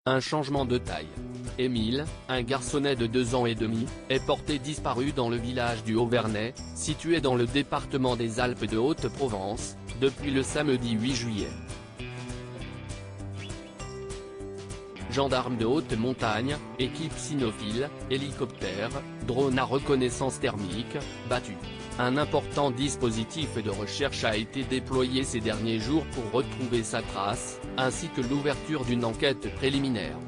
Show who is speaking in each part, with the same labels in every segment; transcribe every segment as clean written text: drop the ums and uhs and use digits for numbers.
Speaker 1: Un changement de taille. Émile, un garçonnet de 2 ans et demi, est porté disparu dans le village du Haut-Vernay, situé dans le département des Alpes de Haute-Provence, depuis le samedi 8 juillet. Gendarmes de haute montagne, équipe cynophile, hélicoptère, drone à reconnaissance thermique, battu. Un important dispositif de recherche a été déployé ces derniers jours pour retrouver sa trace, ainsi que l'ouverture d'une enquête préliminaire.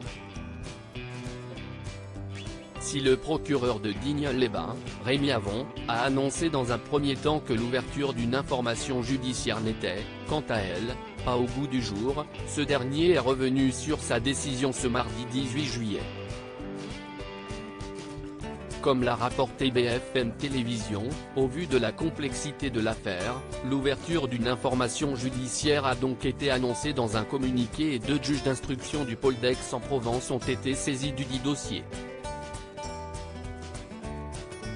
Speaker 1: Si le procureur de Digne-les-Bains, Rémi Avon, a annoncé dans un premier temps que l'ouverture d'une information judiciaire n'était, quant à elle, pas au goût du jour, ce dernier est revenu sur sa décision ce mardi 18 juillet. Comme l'a rapporté BFM Télévision, au vu de la complexité de l'affaire, l'ouverture d'une information judiciaire a donc été annoncée dans un communiqué et 2 juges d'instruction du pôle d'Aix-en-Provence ont été saisis dudit dossier.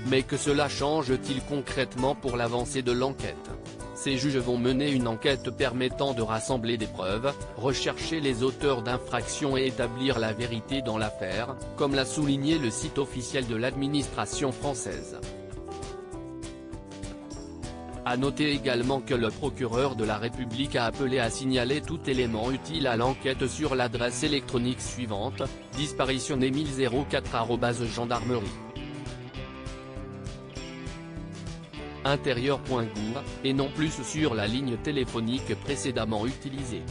Speaker 1: Mais que cela change-t-il concrètement pour l'avancée de l'enquête? Ces juges vont mener une enquête permettant de rassembler des preuves, rechercher les auteurs d'infractions et établir la vérité dans l'affaire, comme l'a souligné le site officiel de l'administration française. À noter également que le procureur de la République a appelé à signaler tout élément utile à l'enquête sur l'adresse électronique suivante, disparitionnemile04@gendarmerie. Intérieur.gouv, et non plus sur la ligne téléphonique précédemment utilisée.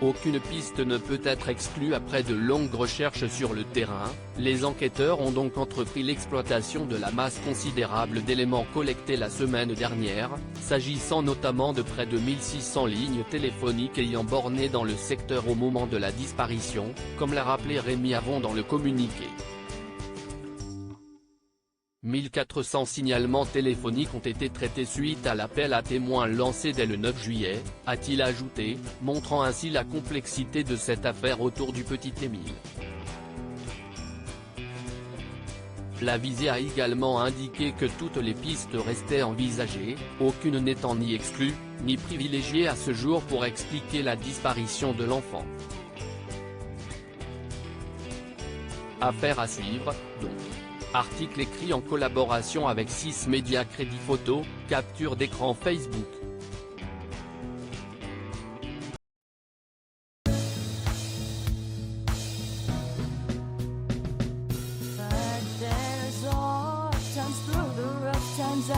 Speaker 1: Aucune piste ne peut être exclue après de longues recherches sur le terrain, les enquêteurs ont donc entrepris l'exploitation de la masse considérable d'éléments collectés la semaine dernière, s'agissant notamment de près de 1600 lignes téléphoniques ayant borné dans le secteur au moment de la disparition, comme l'a rappelé Rémi Avon dans le communiqué. 1400 signalements téléphoniques ont été traités suite à l'appel à témoins lancé dès le 9 juillet, a-t-il ajouté, montrant ainsi la complexité de cette affaire autour du petit Émile. La visée a également indiqué que toutes les pistes restaient envisagées, aucune n'étant ni exclue, ni privilégiée à ce jour pour expliquer la disparition de l'enfant. Affaire à suivre, donc. Article écrit en collaboration avec 6 médias Crédit Photo, capture d'écran Facebook.
Speaker 2: But there's all times through the rough times